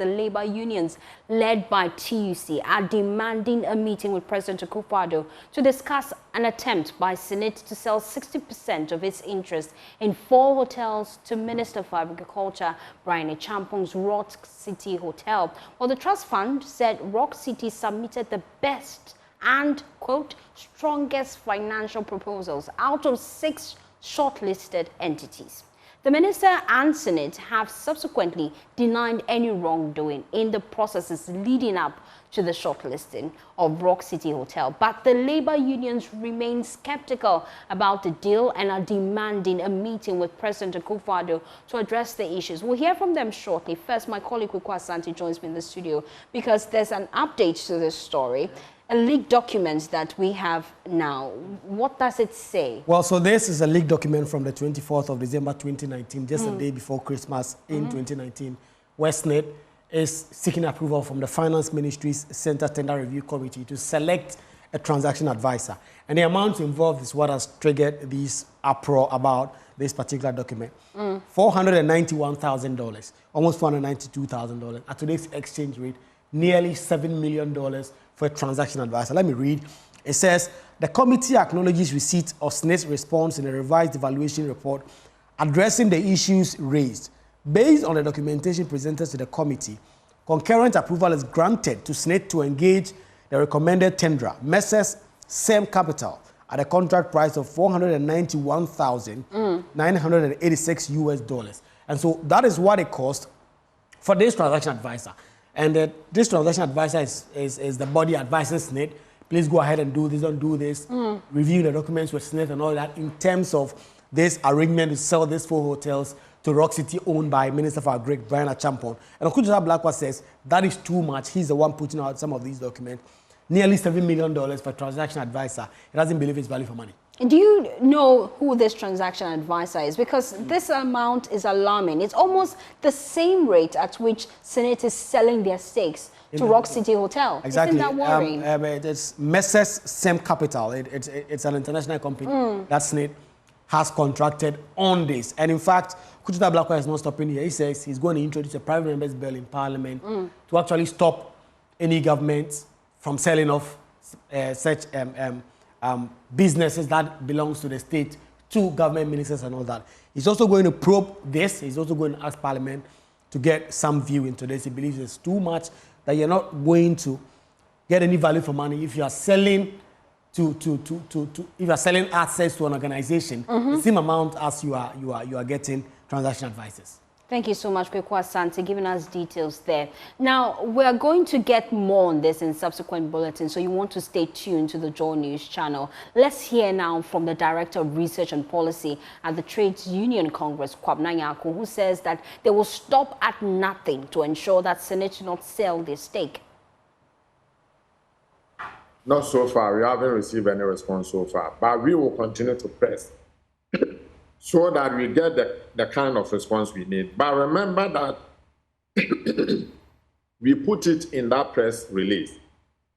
the labor unions led by TUC are demanding a meeting with President Akufo-Addo to discuss an attempt by SSNIT to sell 60% of its interest in 4 hotels to Minister for Agriculture Brian Champong's Rock City Hotel. Well, the trust fund said Rock City submitted the best and, quote, strongest financial proposals out of 6 shortlisted entities. The minister and SSNIT have subsequently denied any wrongdoing in the processes leading up to the shortlisting of Rock City Hotel. But the labor unions remain skeptical about the deal and are demanding a meeting with President Akufo-Addo to address the issues. We'll hear from them shortly. First, my colleague Akufo-Addo joins me in the studio because there's an update to this story. A leaked document that we have now. What does it say? Well, so this is a leaked document from the 24th of December 2019, just a day before Christmas in 2019, where SSNIT is seeking approval from the Finance Ministry's Center Tender Review Committee to select a transaction advisor. And the amount involved is what has triggered this uproar about this particular document. $491,000, almost $492,000 at today's exchange rate, nearly $7 million for a transaction advisor. Let me read. It says, the committee acknowledges receipt of SSNIT's response in a revised evaluation report addressing the issues raised. Based on the documentation presented to the committee, concurrent approval is granted to SSNIT to engage the recommended tenderer, Messrs. Same Capital, at a contract price of $491,986 US. And so that is what it cost for this transaction advisor. And this transaction advisor is the body advising SSNIT. Please go ahead and do this, don't do this. Review the documents with SSNIT and all that in terms of this arrangement to sell these 4 hotels to Rock City, owned by Minister for Agriculture Brian Champong. And Akufo-Addo says that is too much. He's the one putting out some of these documents. Nearly $7 million for transaction advisor. He doesn't believe it's value for money. Do you know who this transaction advisor is? Because this amount is alarming. It's almost the same rate at which SSNIT is selling their stakes to Rock City Hotel. Exactly. Isn't that worrying? It's Messrs. Same Capital. It's an international company that SSNIT has contracted on this. And in fact, Akufo-Addo is not stopping here. He says he's going to introduce a private members bill in Parliament to actually stop any government from selling off such businesses that belongs to the state to government ministers and all that. He's also going to probe this. He's also going to ask Parliament to get some view into this. He believes it's too much, that you're not going to get any value for money if you are selling if you are selling assets to an organization, the same amount as you are getting transaction advisors. Thank you so much, Akufo-Addo, giving us details there. Now, we're going to get more on this in subsequent bulletins, so you want to stay tuned to the Joy News channel. Let's hear now from the Director of Research and Policy at the Trades Union Congress, Kwabena Nyarko, who says that they will stop at nothing to ensure that SSNIT do not sell their stake. Not so far. We haven't received any response so far, but we will continue to press so that we get the kind of response we need. But remember that we put it in that press release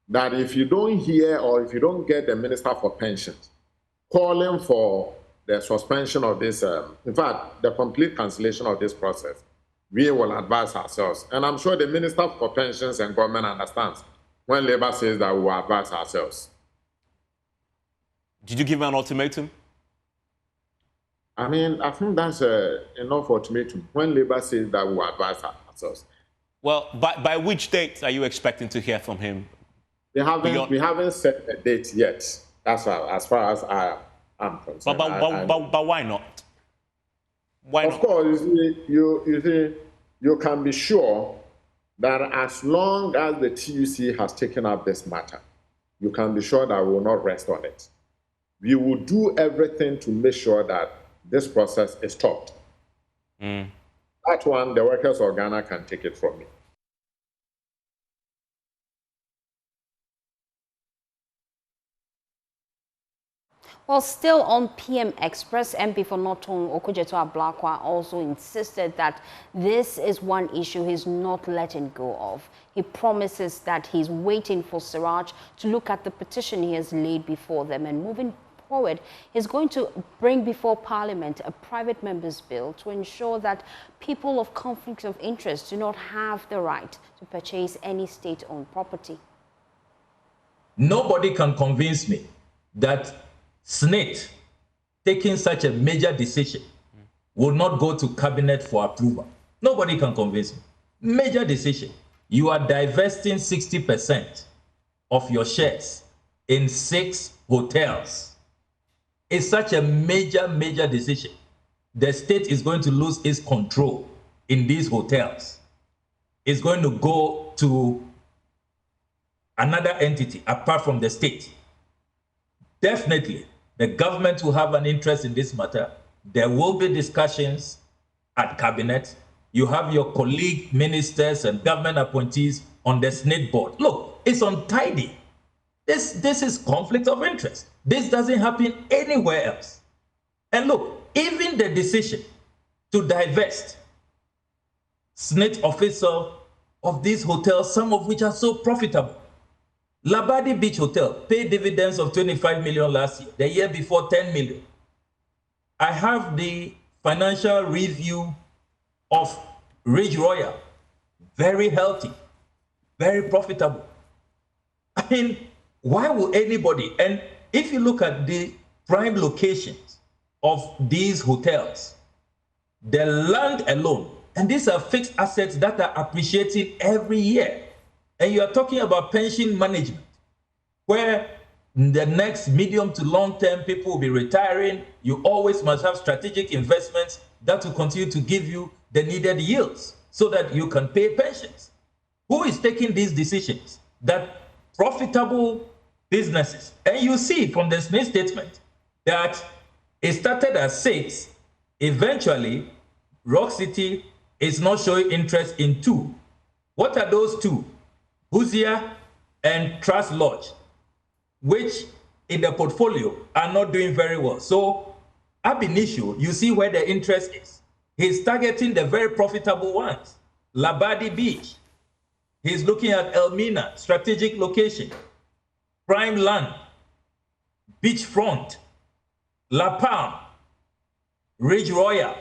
that if you don't hear or if you don't get the Minister for Pensions calling for the suspension of this, in fact, the complete cancellation of this process, we will advise ourselves. And I'm sure the Minister for Pensions and government understands when Labour says that we will advise ourselves. Did you give an ultimatum? I mean, I think that's enough ultimatum when Labour says that we will advise ourselves. Well, by which date are you expecting to hear from him? We haven't set a date yet. That's as far as I am concerned. But why not? Why not? Of course, you can be sure that as long as the TUC has taken up this matter, you can be sure that we will not rest on it. We will do everything to make sure that this process is stopped. That one, the workers of Ghana can take it from me. Well, still on PM Express, MP for Norton Okudzeto-Ablakwa also insisted that this is one issue he's not letting go of. He promises that he's waiting for Siraj to look at the petition he has laid before them and moving forward, he's going to bring before Parliament a private member's bill to ensure that people of conflict of interest do not have the right to purchase any state-owned property. Nobody can convince me that SSNIT, taking such a major decision, will not go to cabinet for approval. Nobody can convince me. Major decision. You are divesting 60% of your shares in 6 hotels. It's such a major, major decision. The state is going to lose its control in these hotels. It's going to go to another entity apart from the state. Definitely, the government will have an interest in this matter. There will be discussions at cabinet. You have your colleague ministers and government appointees on the SSNIT board. Look, it's untidy. This is conflict of interest. This doesn't happen anywhere else. And look, even the decision to divest SSNIT official of these hotels, some of which are so profitable. Labadi Beach Hotel paid dividends of 25 million last year, the year before 10 million. I have the financial review of Ridge Royal, very healthy, very profitable. I mean, why would anybody, and if you look at the prime locations of these hotels, the land alone, and these are fixed assets that are appreciating every year. And you are talking about pension management, where in the next medium to long term, people will be retiring. You always must have strategic investments that will continue to give you the needed yields so that you can pay pensions. Who is taking these decisions? That profitable businesses. And you see from the SSNIT statement that it started as 6. Eventually, Rock City is not showing interest in 2. What are those 2? Huzia and Trust Lodge, which in the portfolio are not doing very well. So ab initio, you see where the interest is. He's targeting the very profitable ones. Labadi Beach. He's looking at Elmina, strategic location. Prime land, beachfront, La Palm, Ridge Royal.